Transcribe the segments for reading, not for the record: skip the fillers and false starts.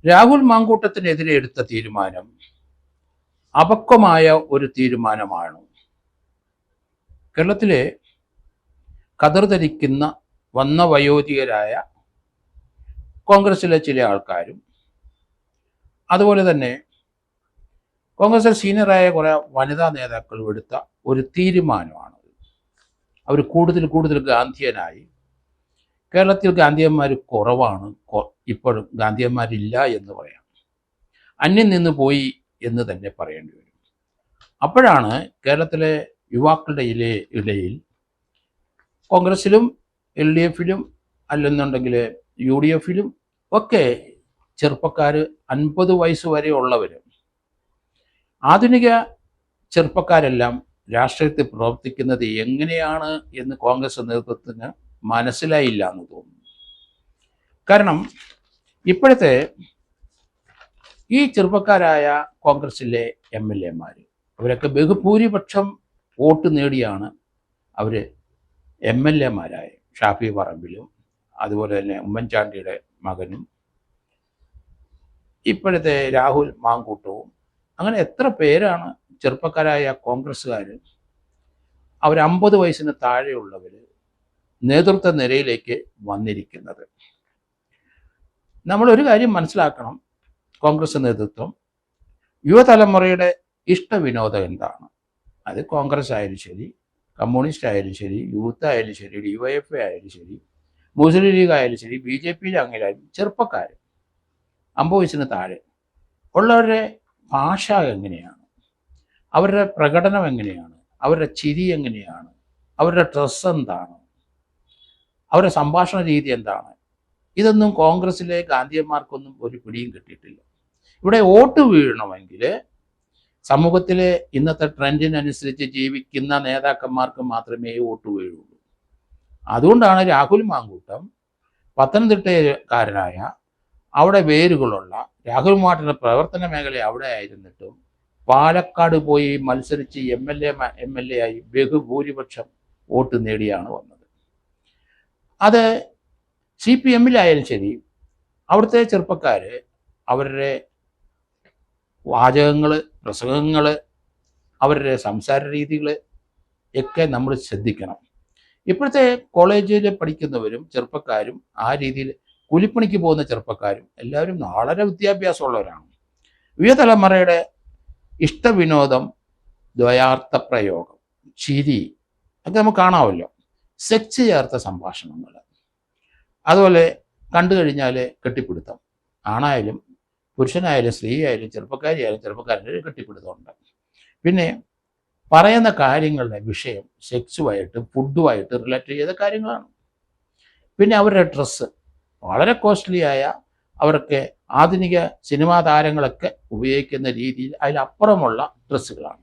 രാഹുൽ മാങ്കൂട്ടത്തിനെതിരെ എടുത്ത തീരുമാനം അപക്വമായ ഒരു തീരുമാനമാണ്. കേരളത്തിലെ കതർ ധരിക്കുന്ന വന്ന വയോധികരായ കോൺഗ്രസിലെ ചില ആൾക്കാരും അതുപോലെ തന്നെ കോൺഗ്രസിൽ സീനിയറായ കുറെ വനിതാ നേതാക്കളും എടുത്ത ഒരു തീരുമാനമാണ്. അവർ കൂടുതൽ ഗാന്ധിയനായി. കേരളത്തിൽ ഗാന്ധിയന്മാർ കുറവാണ്, ഇപ്പോഴും ഗാന്ധിയന്മാരില്ല എന്ന് പറയാം. അന്യം നിന്ന് പോയി എന്ന് തന്നെ പറയേണ്ടി വരും. അപ്പോഴാണ് കേരളത്തിലെ യുവാക്കളുടെ ഇടയിൽ കോൺഗ്രസിലും LDFിലും അല്ലെന്നുണ്ടെങ്കിൽ UDFിലും ഒക്കെ ചെറുപ്പക്കാർ 50 വയസ്സ് വരെ ഉള്ളവർ, ആധുനിക ചെറുപ്പക്കാരെല്ലാം രാഷ്ട്രീയത്തിൽ പ്രവർത്തിക്കുന്നത് എങ്ങനെയാണ് എന്ന് കോൺഗ്രസ് നേതൃത്വത്തിന് മനസ്സിലായില്ല എന്ന് തോന്നുന്നു. കാരണം ഇപ്പോഴത്തെ ഈ ചെറുപ്പക്കാരായ കോൺഗ്രസിലെ MLAമാർ അവരൊക്കെ ബഹുഭൂരിപക്ഷം വോട്ട് നേടിയാണ് അവർ MLAമാരായ ഷാഫി പറമ്പിലും അതുപോലെ തന്നെ ഉമ്മൻചാണ്ടിയുടെ മകനും ഇപ്പോഴത്തെ രാഹുൽ മാങ്കൂട്ടവും, അങ്ങനെ എത്ര പേരാണ് ചെറുപ്പക്കാരായ കോൺഗ്രസ്സുകാർ അവർ 50 വയസ്സിന് താഴെയുള്ളവർ നേതൃത്വ നിരയിലേക്ക് വന്നിരിക്കുന്നത്. നമ്മളൊരു കാര്യം മനസ്സിലാക്കണം, കോൺഗ്രസ് നേതൃത്വം യുവതലമുറയുടെ ഇഷ്ടവിനോദം എന്താണ്? അത് കോൺഗ്രസ് ആയാലും ശരി, കമ്മ്യൂണിസ്റ്റ് ആയാലും ശരി, യൂത്ത് ആയാലും ശരി, DYFI ആയാലും ശരി, മുസ്ലിം ലീഗ് ആയാലും ശരി, BJPയിൽ അങ്ങനെയായാലും ചെറുപ്പക്കാർ 50 വയസ്സിന് താഴെ ഉള്ളവരുടെ ഭാഷ എങ്ങനെയാണ്, അവരുടെ പ്രകടനം എങ്ങനെയാണ്, അവരുടെ ചിരി എങ്ങനെയാണ്, അവരുടെ ഡ്രസ്സ് എന്താണ്, അവരുടെ സംഭാഷണ രീതി എന്താണ്, ഇതൊന്നും കോൺഗ്രസിലെ ഗാന്ധിയന്മാർക്കൊന്നും ഒരു പിടിയും കിട്ടിയിട്ടില്ല. ഇവിടെ വോട്ട് വീഴണമെങ്കിൽ സമൂഹത്തിലെ ഇന്നത്തെ ട്രെൻഡിനനുസരിച്ച് ജീവിക്കുന്ന നേതാക്കന്മാർക്ക് മാത്രമേ വോട്ട് വീഴുള്ളൂ. അതുകൊണ്ടാണ് രാഹുൽ മാങ്കൂട്ടം പത്തനംതിട്ടക്കാരനായ, അവിടെ വേരുകളുള്ള രാഹുൽ മാട്ടിൻ്റെ പ്രവർത്തന മേഖല അവിടെ ആയിരുന്നിട്ടും പാലക്കാട് പോയി മത്സരിച്ച് MLA ആയി ബഹുഭൂരിപക്ഷം വോട്ട് നേടിയാണ് വന്നത്. അത് CPMലായാലും ശരി, അവിടുത്തെ ചെറുപ്പക്കാർ അവരുടെ വാചകങ്ങൾ, പ്രസംഗങ്ങൾ, അവരുടെ സംസാര രീതികൾ ഒക്കെ നമ്മൾ ശ്രദ്ധിക്കണം. ഇപ്പോഴത്തെ കോളേജിൽ പഠിക്കുന്നവരും ചെറുപ്പക്കാരും ആ രീതിയിൽ കൂലിപ്പണിക്ക് പോകുന്ന ചെറുപ്പക്കാരും എല്ലാവരും വളരെ വിദ്യാഭ്യാസമുള്ളവരാണ്. യുവതലമുറയുടെ ഇഷ്ടവിനോദം, ദ്വയാർത്ഥ പ്രയോഗം, ചിരി ഒക്കെ നമുക്ക് കാണാമല്ലോ. സെക്സ് ചേർത്ത സംഭാഷണങ്ങൾ, അതുപോലെ കണ്ടു കഴിഞ്ഞാൽ കെട്ടിപ്പിടുത്തം, ആണായാലും പുരുഷനായാലും സ്ത്രീ ആയാലും ചെറുപ്പക്കാരിയായാലും ചെറുപ്പക്കാരൻ്റെ കെട്ടിപ്പിടുത്തമുണ്ട്. പിന്നെ പറയുന്ന കാര്യങ്ങളുടെ വിഷയം സെക്സുമായിട്ട് ഫുഡുമായിട്ട് റിലേറ്റ് ചെയ്ത കാര്യങ്ങളാണ്. പിന്നെ അവരുടെ ഡ്രസ്സ് വളരെ കോസ്റ്റ്ലി ആയ, അവർക്ക് ആധുനിക സിനിമാ താരങ്ങളൊക്കെ ഉപയോഗിക്കുന്ന രീതിയിൽ അതിലപ്പുറമുള്ള ഡ്രസ്സുകളാണ്.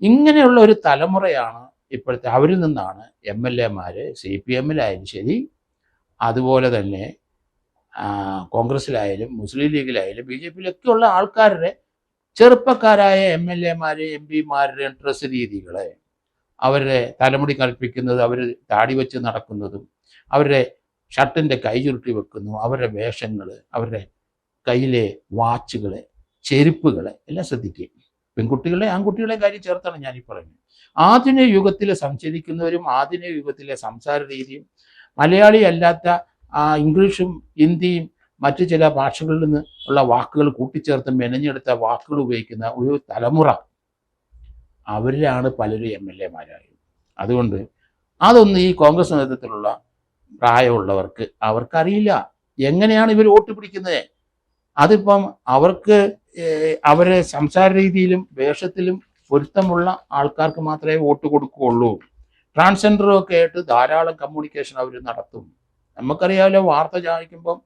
ഇങ്ങനെയുള്ള ഒരു തലമുറയാണ് ഇപ്പോഴത്തെ. അവരിൽ നിന്നാണ് MLAമാർ CPMലായാലും ശരി, അതുപോലെ തന്നെ കോൺഗ്രസ്സിലായാലും മുസ്ലിം ലീഗിലായാലും BJPയിലൊക്കെ ഉള്ള ആൾക്കാരുടെ ചെറുപ്പക്കാരായ MLAമാർ MP മാരുടെ ഡ്രസ്സ് രീതികളെ, അവരുടെ തലമുടി കൽപ്പിക്കുന്നത്, അവർ താടി വെച്ച് നടക്കുന്നതും, അവരുടെ ഷർട്ടിൻ്റെ കൈ ചുരുട്ടി വെക്കുന്നു, അവരുടെ വേഷങ്ങൾ, അവരുടെ കയ്യിലെ വാച്ചുകൾ, ചെരുപ്പുകൾ എല്ലാം ശ്രദ്ധിക്കുക. പെൺകുട്ടികളെ ആൺകുട്ടികളെ കാര്യം ചേർത്താണ് ഞാനീ പറയുന്നത്. ആധുനിക യുഗത്തിൽ സഞ്ചരിക്കുന്നവരും ആധുനിക യുഗത്തിലെ സംസാര രീതിയും മലയാളി അല്ലാത്ത ഇംഗ്ലീഷും ഹിന്ദിയും മറ്റു ചില ഭാഷകളിൽ നിന്ന് ഉള്ള വാക്കുകൾ കൂട്ടിച്ചേർത്ത് മെനഞ്ഞെടുത്ത വാക്കുകൾ ഉപയോഗിക്കുന്ന ഒരു തലമുറ, അവരിലാണ് പലരും MLAമാരായത്. അതുകൊണ്ട് അതൊന്നും ഈ കോൺഗ്രസ് നേതൃത്വത്തിലുള്ള പ്രായമുള്ളവർക്ക് അവർക്കറിയില്ല എങ്ങനെയാണ് ഇവർ വോട്ട് പിടിക്കുന്നത്. അതിപ്പം അവർക്ക് അവരെ സംസാര രീതിയിലും വേഷത്തിലും പൊരുത്തമുള്ള ആൾക്കാർക്ക് മാത്രമേ വോട്ട് കൊടുക്കുകയുള്ളൂ. ട്രാൻസ്ജെൻഡറും ഒക്കെ ആയിട്ട് ധാരാളം കമ്മ്യൂണിക്കേഷൻ അവർ നടത്തും. നമുക്കറിയാമല്ലോ, വാർത്ത ചാദിക്കുമ്പം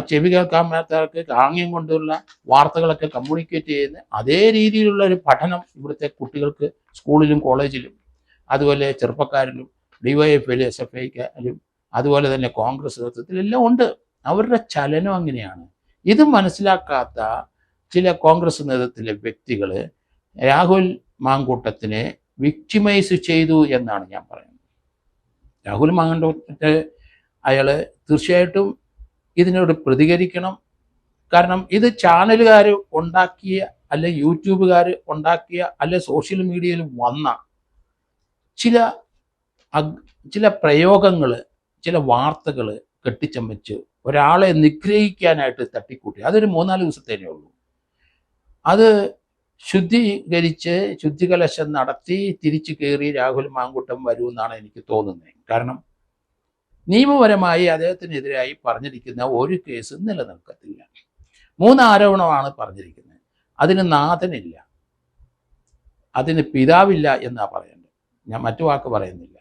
ചെവി കേൾക്കാൻ മേത്തവർക്ക് ആംഗ്യം കൊണ്ടുള്ള വാർത്തകളൊക്കെ കമ്മ്യൂണിക്കേറ്റ് ചെയ്യുന്ന അതേ രീതിയിലുള്ള ഒരു പഠനം ഇവിടുത്തെ കുട്ടികൾക്ക് സ്കൂളിലും കോളേജിലും അതുപോലെ ചെറുപ്പക്കാരിലും DYFIയിലും SFIക്കാരും അതുപോലെ തന്നെ കോൺഗ്രസ് നേതൃത്വത്തിലെല്ലാം ഉണ്ട്. അവരുടെ ചലനം അങ്ങനെയാണ്. ഇത് മനസ്സിലാക്കാത്ത ചില കോൺഗ്രസ് നേതൃത്വത്തിലെ വ്യക്തികൾ രാഹുൽ മാങ്കൂട്ടത്തിനെ വിക്ടിമൈസ് ചെയ്തു എന്നാണ് ഞാൻ പറയുന്നത്. രാഹുൽ മാങ്കൂട്ടത്തെ അയാൾ തീർച്ചയായിട്ടും ഇതിനോട് പ്രതികരിക്കണം. കാരണം ഇത് ചാനലുകാർ ഉണ്ടാക്കിയ, അല്ലെ യൂട്യൂബുകാർ ഉണ്ടാക്കിയ, അല്ലെ സോഷ്യൽ മീഡിയയിൽ വന്ന ചില ചില പ്രയോഗങ്ങൾ, ചില വാർത്തകൾ കെട്ടിച്ചമച്ച് ഒരാളെ നിഗ്രഹിക്കാനായിട്ട് തട്ടിക്കൂട്ടി. അതൊരു 3-4 ദിവസത്തേനേ ഉള്ളൂ. അത് ശുദ്ധീകരിച്ച് ശുദ്ധികലശം നടത്തി തിരിച്ചു കയറി രാഹുൽ മാങ്കൂട്ടം വരുമെന്നാണ് എനിക്ക് തോന്നുന്നത്. കാരണം നിയമപരമായി അദ്ദേഹത്തിനെതിരായി പറഞ്ഞിരിക്കുന്ന ഒരു കേസ് നിലനിൽക്കത്തില്ല. 3 ആരോപണമാണ് പറഞ്ഞിരിക്കുന്നത്. അതിന് നാഥനില്ല, അതിന് പിതാവില്ല എന്നാ പറയുന്നത്. ഞാൻ മറ്റു വാക്ക് പറയുന്നില്ല.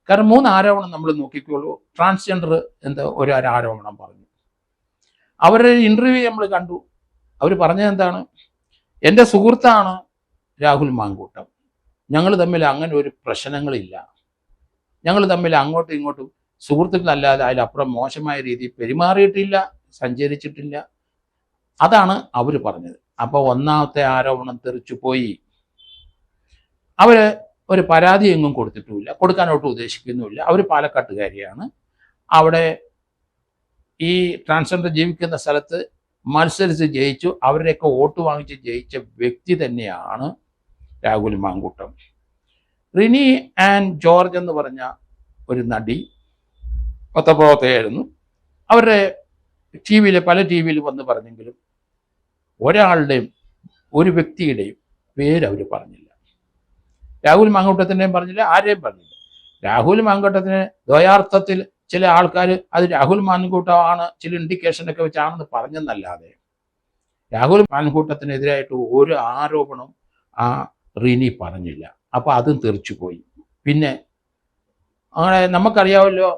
കാരണം 3 ആരോപണം നമ്മൾ നോക്കിക്കോളൂ. ട്രാൻസ്ജെൻഡർ എന്താ ഒരു ആരോപണം പറഞ്ഞു. അവരുടെ ഇൻ്റർവ്യൂ നമ്മൾ കണ്ടു. അവർ പറഞ്ഞത് എന്താണ്? എൻ്റെ സുഹൃത്താണ് രാഹുൽ മാങ്കൂട്ടം, ഞങ്ങൾ തമ്മിൽ അങ്ങനെ ഒരു പ്രശ്നങ്ങളില്ല, ഞങ്ങൾ തമ്മിൽ അങ്ങോട്ടും ഇങ്ങോട്ടും സുഹൃത്തുക്കളല്ലാതെ അതിലപ്പുറം മോശമായ രീതിയിൽ പെരുമാറിയിട്ടില്ല, സഞ്ചരിച്ചിട്ടില്ല. അതാണ് അവർ പറഞ്ഞത്. അപ്പോൾ 1ാമത്തെ ആരോപണം തെറിച്ചു പോയി. അവർ ഒരു പരാതി എങ്ങും കൊടുത്തിട്ടുമില്ല, കൊടുക്കാനോട്ട് ഉദ്ദേശിക്കുന്നുമില്ല. അവർ പാലക്കാട്ടുകാരിയാണ്. അവിടെ ഈ ട്രാൻസ്ജെൻഡർ ജീവിക്കുന്ന സ്ഥലത്ത് മത്സരിച്ച് ജയിച്ചു, അവരുടെയൊക്കെ വോട്ട് വാങ്ങിച്ച് ജയിച്ച വ്യക്തി തന്നെയാണ് രാഹുൽ മാങ്കൂട്ടം. റിനി ആൻഡ് ജോർജ് എന്ന് പറഞ്ഞ ഒരു നടി, പത്രപ്രവർത്തകയായിരുന്നു. അവരുടെ പല ടി വിയിൽ വന്ന് പറഞ്ഞെങ്കിലും ഒരാളുടെയും ഒരു വ്യക്തിയുടെയും പേര് അവർ പറഞ്ഞില്ല. രാഹുൽ മാങ്കൂട്ടത്തിൻ്റെയും പറഞ്ഞില്ല, ആരെയും പറഞ്ഞില്ല. രാഹുൽ മാങ്കൂട്ടത്തിന് ദ്വയാർത്ഥത്തിൽ ചില ആൾക്കാർ അത് രാഹുൽ മാങ്കൂട്ടമാണ് ചില ഇൻഡിക്കേഷനൊക്കെ വെച്ചാണെന്ന് പറഞ്ഞെന്നല്ലാതെ രാഹുൽ മാങ്കൂട്ടത്തിനെതിരായിട്ട് ഒരു ആരോപണം ആ റിനി പറഞ്ഞില്ല. അപ്പോൾ അതും തെറിച്ചുപോയി. പിന്നെ അങ്ങനെ നമുക്കറിയാമല്ലോ,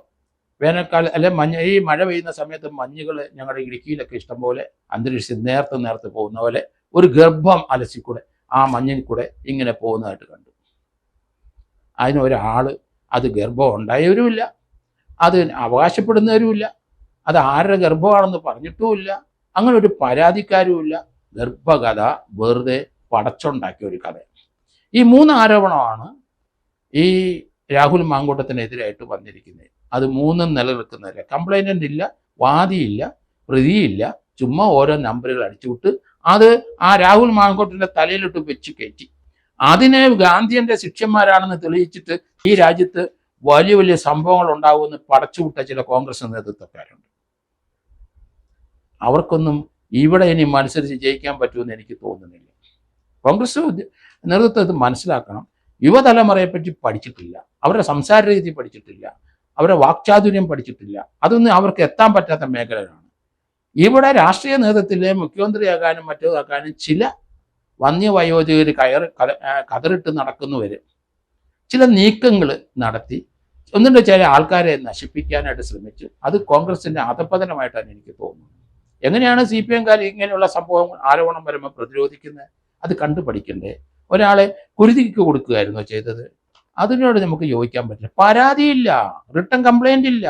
വേനൽക്കാലം അല്ലെ ഈ മഴ പെയ്യുന്ന സമയത്ത് മഞ്ഞുകൾ ഞങ്ങളുടെ ഇടുക്കിയിലൊക്കെ ഇഷ്ടംപോലെ അന്തരീക്ഷത്തിൽ നേർത്ത് പോകുന്ന പോലെ ഒരു ഗർഭം അലസിക്കൂടെ ആ മഞ്ഞിൽ കൂടെ ഇങ്ങനെ പോകുന്നതായിട്ട് കണ്ടു. അതിനൊരാൾ അത് ഗർഭം ഉണ്ടായവരുമില്ല, അത് അവകാശപ്പെടുന്നവരുമില്ല, അത് ആരുടെ ഗർഭമാണെന്ന് പറഞ്ഞിട്ടുമില്ല, അങ്ങനെ ഒരു പരാതിക്കാരുമില്ല. ഗർഭകഥ വെറുതെ പടച്ചുണ്ടാക്കിയ ഒരു കഥ. ഈ 3 ആരോപണമാണ് ഈ രാഹുൽ മാങ്കൂട്ടത്തിനെതിരായിട്ട് വന്നിരിക്കുന്നത്. അത് 3 നിലനിൽക്കുന്നില്ല. കംപ്ലൈനൻ്റ് ഇല്ല, വാദിയില്ല, പ്രതിയില്ല. ചുമ്മാ ഓരോ നമ്പറുകൾ അടിച്ചുവിട്ട് അത് ആ രാഹുൽ മാങ്കൂട്ടത്തിൻ്റെ തലയിലിട്ട് വെച്ച് കയറ്റി. അതിനെ ഗാന്ധിയൻ്റെ ശിഷ്യന്മാരാണെന്ന് തെളിയിച്ചിട്ട് ഈ രാജ്യത്ത് വലിയ വലിയ സംഭവങ്ങൾ ഉണ്ടാകുമെന്ന് പടച്ചുവിട്ട ചില കോൺഗ്രസ് നേതൃത്വക്കാരുണ്ട്. അവർക്കൊന്നും ഇവിടെ ഇനി മത്സരിച്ച് ജയിക്കാൻ പറ്റുമെന്ന് എനിക്ക് തോന്നുന്നില്ല. കോൺഗ്രസ് നേതൃത്വം മനസ്സിലാക്കണം. യുവതലമുറയെപ്പറ്റി പഠിച്ചിട്ടില്ല, അവരുടെ സംസാര രീതി പഠിച്ചിട്ടില്ല, അവരുടെ വാക്ചാതുര്യം പഠിച്ചിട്ടില്ല. അതൊന്നും അവർക്ക് എത്താൻ പറ്റാത്ത മേഖലകളാണ്. ഇവിടെ രാഷ്ട്രീയ നേതൃത്വത്തിലെ മുഖ്യമന്ത്രിയാകാനും മറ്റേതാക്കാനും ചില വന്യവയോധികർ കതറിട്ട് നടക്കുന്നവർ ചില നീക്കങ്ങൾ നടത്തി ഒന്നിൻ്റെ ചില ആൾക്കാരെ നശിപ്പിക്കാനായിട്ട് ശ്രമിച്ചു. അത് കോൺഗ്രസിൻ്റെ അധപതനമായിട്ടാണ് എനിക്ക് തോന്നുന്നത്. എങ്ങനെയാണ് CPM-കാർ ഇങ്ങനെയുള്ള സംഭവം ആരോപണം വരുമ്പോൾ പ്രതിരോധിക്കുന്നത്? അത് കണ്ടുപഠിക്കണ്ടേ? ഒരാളെ കുരുതിക്ക് കൊടുക്കുകയായിരുന്നോ ചെയ്തത്? അതിനോട് നമുക്ക് യോജിക്കാൻ പറ്റില്ല. പരാതിയില്ല, റിട്ടൺ കംപ്ലൈൻ്റ് ഇല്ല,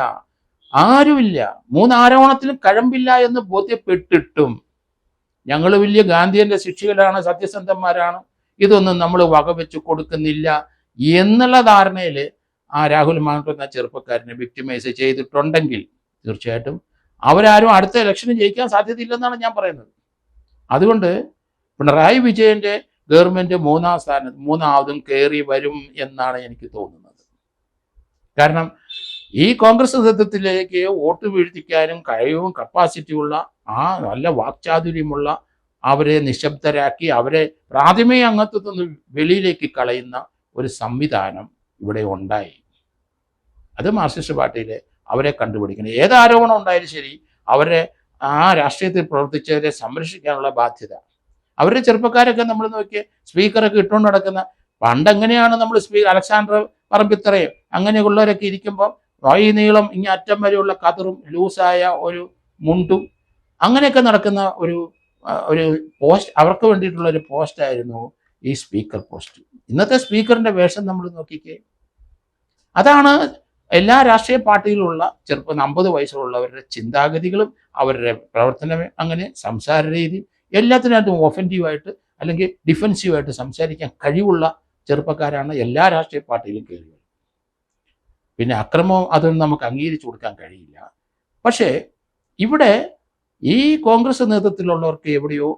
ആരുമില്ല. 3 ആരോപണത്തിലും കഴമ്പില്ല എന്ന് ബോധ്യപ്പെട്ടിട്ടും ഞങ്ങൾ വലിയ ഗാന്ധിയൻ്റെ ശിക്ഷികളാണ്, സത്യസന്ധന്മാരാണ്, ഇതൊന്നും നമ്മൾ വകവെച്ച് കൊടുക്കുന്നില്ല എന്നുള്ള ധാരണയിൽ ആ രാഹുൽ മാങ്കൂട്ടം എന്ന ചെറുപ്പക്കാരനെ വിക്ടിമൈസ് ചെയ്തിട്ടുണ്ടെങ്കിൽ തീർച്ചയായിട്ടും അവരാരും അടുത്ത ഇലക്ഷന് ജയിക്കാൻ സാധ്യതയില്ലെന്നാണ് ഞാൻ പറയുന്നത്. അതുകൊണ്ട് പിണറായി വിജയൻ്റെ ഗവൺമെൻറ് 3-ാം സ്ഥാനത്ത് 3-ാമതും കയറി വരും എന്നാണ് എനിക്ക് തോന്നുന്നത്. കാരണം ഈ കോൺഗ്രസ് നേതൃത്വത്തിലേക്ക് വോട്ട് വീഴ്ത്തിക്കാനും കഴിവും കപ്പാസിറ്റിയുള്ള ആ നല്ല വാക്ചാതുര്യമുള്ള അവരെ നിശബ്ദരാക്കി അവരെ പ്രാഥമിക അംഗത്വത്തിൽ നിന്ന് വെളിയിലേക്ക് കളയുന്ന ഒരു സംവിധാനം ഇവിടെ ഉണ്ടായി. അത് മാർക്സിസ്റ്റ് പാർട്ടിയിലെ അവരെ കണ്ടുപിടിക്കണം. ഏത് ആരോപണം ഉണ്ടായാലും ശരി, അവരെ ആ രാഷ്ട്രീയത്തിൽ പ്രവർത്തിച്ചവരെ സംരക്ഷിക്കാനുള്ള ബാധ്യത. അവരുടെ ചെറുപ്പക്കാരൊക്കെ നമ്മൾ നോക്കിയ സ്പീക്കറൊക്കെ ഇട്ടുകൊണ്ട് നടക്കുന്ന പണ്ടെങ്ങനെയാണ് നമ്മൾ അലക്സാണ്ടർ പറമ്പിത്തറയും അങ്ങനെയുള്ളവരൊക്കെ ഇരിക്കുമ്പോൾ വഴി നീളം ഇങ്ങനെ അറ്റം വരെയുള്ള കതറും ലൂസായ ഒരു മുണ്ടും അങ്ങനെയൊക്കെ നടക്കുന്ന ഒരു പോസ്റ്റ്, അവർക്ക് വേണ്ടിയിട്ടുള്ള ഒരു പോസ്റ്റായിരുന്നു ഈ സ്പീക്കർ പോസ്റ്റ്. ഇന്നത്തെ സ്പീക്കറിൻ്റെ വേഷം നമ്മൾ നോക്കിക്കേ. അതാണ് എല്ലാ രാഷ്ട്രീയ പാർട്ടിയിലുള്ള 50 വയസ്സുള്ളവരുടെ ചിന്താഗതികളും അവരുടെ പ്രവർത്തനം, അങ്ങനെ സംസാര രീതി എല്ലാത്തിനകത്തും ഒഫൻറ്റീവായിട്ട് അല്ലെങ്കിൽ ഡിഫെൻസീവായിട്ട് സംസാരിക്കാൻ കഴിവുള്ള ചെറുപ്പക്കാരാണ് എല്ലാ രാഷ്ട്രീയ പാർട്ടിയിലും കയറി. പിന്നെ അക്രമവും അതൊന്നും നമുക്ക് അംഗീകരിച്ചു കൊടുക്കാൻ കഴിയില്ല. പക്ഷേ ഇവിടെ ഈ കോൺഗ്രസ് നേതൃത്വത്തിലുള്ളവർക്ക് എവിടെയോ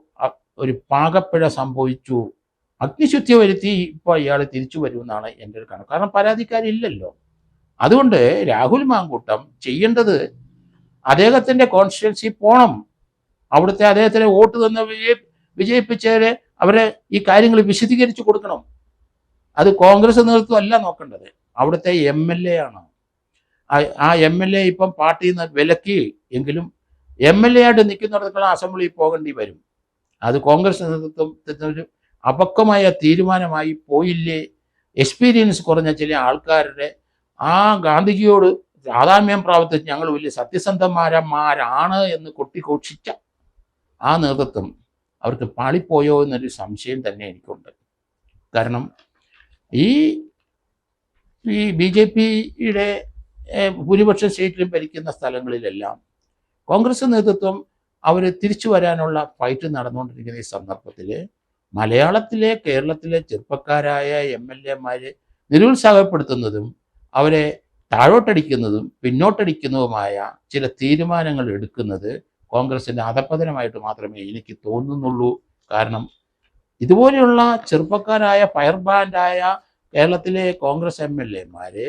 ഒരു പാകപ്പിഴ സംഭവിച്ചു, അഗ്നിശുദ്ധി വരുത്തി ഇപ്പോൾ ഇയാൾ തിരിച്ചു വരുമെന്നാണ് എൻ്റെ ഒരു കണക്ക്. കാരണം പരാതിക്കാരില്ലല്ലോ. അതുകൊണ്ട് രാഹുൽ മാങ്കൂട്ടം ചെയ്യേണ്ടത് അദ്ദേഹത്തിൻ്റെ കോൺസ്റ്റിറ്റ്യുവൻസി പോകണം, അവിടുത്തെ അദ്ദേഹത്തിന് വോട്ട് തന്ന് വിജയിപ്പിച്ചവരെ അവരെ ഈ കാര്യങ്ങൾ വിശദീകരിച്ചു കൊടുക്കണം. അത് കോൺഗ്രസ് നേതൃത്വം അല്ല നോക്കേണ്ടത്, അവിടുത്തെ MLA ആണ്. ആ MLA ഇപ്പം പാർട്ടിയിൽ നിന്ന് വിലക്കി എങ്കിലും MLA ആയിട്ട് നിൽക്കുന്നിടത്തോളം അസംബ്ലിയിൽ പോകേണ്ടി വരും. അത് കോൺഗ്രസ് നേതൃത്വത്തിന് അപക്വമായ തീരുമാനമായി പോയില്ലേ. എക്സ്പീരിയൻസ് കുറഞ്ഞ ചില ആൾക്കാരുടെ ആ ഗാന്ധിജിയോട് സാധാമ്യം പ്രാവർത്തിച്ച് ഞങ്ങൾ വലിയ സത്യസന്ധന്മാരന്മാരാണ് എന്ന് കൊട്ടിഘോഷിച്ച ആ നേതൃത്വം അവർക്ക് പാളിപ്പോയോ എന്നൊരു സംശയം തന്നെ എനിക്കുണ്ട്. കാരണം ഈ BJPയുടെ ഭൂരിപക്ഷം സ്റ്റേറ്റിലും ഭരിക്കുന്ന സ്ഥലങ്ങളിലെല്ലാം കോൺഗ്രസ് നേതൃത്വം അവർ തിരിച്ചു വരാനുള്ള ഫൈറ്റ് നടന്നുകൊണ്ടിരിക്കുന്ന ഈ സന്ദർഭത്തിൽ മലയാളത്തിലെ കേരളത്തിലെ ചെറുപ്പക്കാരായ MLA നിരുത്സാഹപ്പെടുത്തുന്നതും അവരെ താഴോട്ടടിക്കുന്നതും പിന്നോട്ടടിക്കുന്നതുമായ ചില തീരുമാനങ്ങൾ എടുക്കുന്നത് കോൺഗ്രസിൻ്റെ അധപ്പതനമായിട്ട് മാത്രമേ എനിക്ക് തോന്നുന്നുള്ളൂ. കാരണം ഇതുപോലെയുള്ള ചെറുപ്പക്കാരായ ഫയർ ബാൻഡായ കേരളത്തിലെ കോൺഗ്രസ് MLA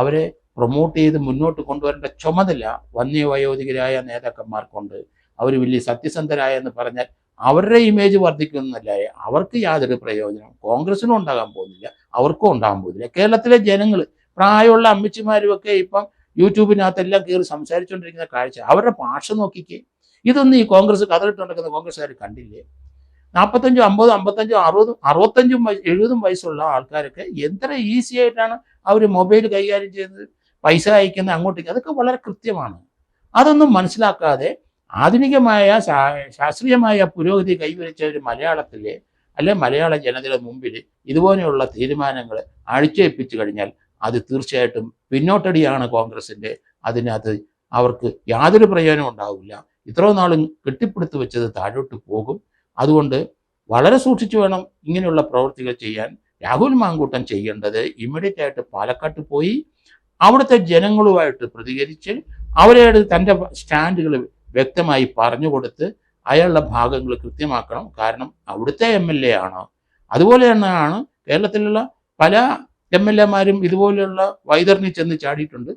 അവരെ പ്രൊമോട്ട് ചെയ്ത് മുന്നോട്ട് കൊണ്ടുവരേണ്ട ചുമതല വന്യവയോധികരായ നേതാക്കന്മാർക്കുണ്ട്. അവർ വലിയ സത്യസന്ധരായെന്ന് പറഞ്ഞാൽ അവരുടെ ഇമേജ് വർദ്ധിക്കുന്നതല്ല, അവർക്ക് യാതൊരു പ്രയോജനം കോൺഗ്രസിനും ഉണ്ടാകാൻ പോകുന്നില്ല, അവർക്കും ഉണ്ടാകാൻ പോകുന്നില്ല. കേരളത്തിലെ ജനങ്ങൾ പ്രായമുള്ള അമ്മച്ചിമാരുമൊക്കെ ഇപ്പം യൂട്യൂബിനകത്തെല്ലാം കയറി സംസാരിച്ചുകൊണ്ടിരിക്കുന്ന കാഴ്ച, അവരുടെ ഭാഷ നോക്കിക്കേ. ഇതൊന്നും ഈ കോൺഗ്രസ് കഥയിട്ടുണ്ടാക്കുന്ന കോൺഗ്രസ്സുകാർ കണ്ടില്ലേ? 45, 50, 55, 60, 65, 70 വയസ്സുള്ള ആൾക്കാരൊക്കെ എത്ര ഈസി ആയിട്ടാണ് അവർ മൊബൈൽ കൈകാര്യം ചെയ്യുന്നത്, പൈസ അയക്കുന്നത് അങ്ങോട്ടേക്ക്, അതൊക്കെ വളരെ കൃത്യമാണ്. അതൊന്നും മനസ്സിലാക്കാതെ ആധുനികമായ ശാസ്ത്രീയമായ പുരോഗതി കൈവരിച്ച ഒരു മലയാളത്തിലെ മലയാള ജനതയുടെ മുമ്പിൽ ഇതുപോലെയുള്ള തീരുമാനങ്ങൾ അഴിച്ചേൽപ്പിച്ചു കഴിഞ്ഞാൽ അത് തീർച്ചയായിട്ടും പിന്നോട്ടടിയാണ് കോൺഗ്രസിൻ്റെ. അതിനകത്ത് അവർക്ക് യാതൊരു പ്രയോജനം ഉണ്ടാവില്ല. ഇത്രയും നാളും കെട്ടിപ്പിടുത്ത് വെച്ചത് താഴോട്ട് പോകും. അതുകൊണ്ട് വളരെ സൂക്ഷിച്ചു വേണം ഇങ്ങനെയുള്ള പ്രവൃത്തികൾ ചെയ്യാൻ. രാഹുൽ മാങ്കൂട്ടം ചെയ്യേണ്ടത് ഇമ്മീഡിയറ്റ് ആയിട്ട് പാലക്കാട്ട് പോയി അവിടുത്തെ ജനങ്ങളുമായിട്ട് പ്രതികരിച്ച് അവരോട് തൻ്റെ സ്റ്റാൻഡുകൾ വ്യക്തമായി പറഞ്ഞു കൊടുത്ത് അയാളുടെ ഭാഗങ്ങൾ കൃത്യമാക്കണം. കാരണം അവിടുത്തെ MLA ആണ്. അതുപോലെ തന്നെയാണ് കേരളത്തിലുള്ള പല MLA ഇതുപോലെയുള്ള വൈതരണി ചെന്ന് ചാടിയിട്ടുണ്ട്.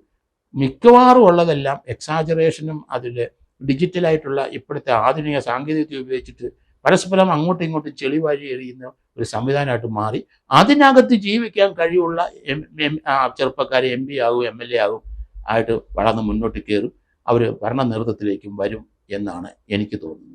മിക്കവാറും ഉള്ളതെല്ലാം എക്സാജറേഷനും അതിൽ ഡിജിറ്റലായിട്ടുള്ള ഇപ്പോഴത്തെ ആധുനിക സാങ്കേതികത ഉപയോഗിച്ചിട്ട് പരസ്പരം അങ്ങോട്ടും ഇങ്ങോട്ടും ചെളിവാരി എറിയുന്ന ഒരു സംവിധാനമായിട്ട് മാറി. അതിനകത്ത് ജീവിക്കാൻ കഴിവുള്ള ചെറുപ്പക്കാരെ MP ആകും MLA ആകും ആയിട്ട് വളർന്ന് മുന്നോട്ട് കയറും. അവർ ഭരണ നേതൃത്വത്തിലേക്കും വരും എന്നാണ് എനിക്ക് തോന്നുന്നത്.